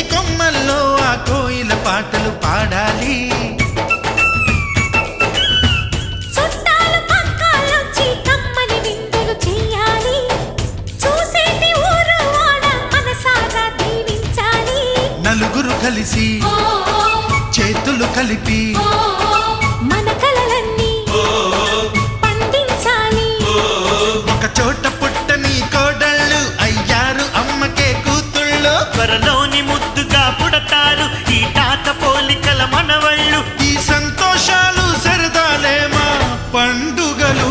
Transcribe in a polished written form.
కోటి కొమ్మల్లో ఆ కోయిల పాటలు పాడాలి. నలుగురు కలిసి చేతులు కలిపి మన కలలన్నీ పండించాలి. ఒక చోట పుట్టని కోడళ్ళు అయ్యారు అమ్మకే కూతుళ్ళు. త్వరలోని ముద్దుగా పుడతారు ఈ తాత పోలికల మనవళ్ళు. ఈ సంతోషాలు సరదాలే మా పండుగలు.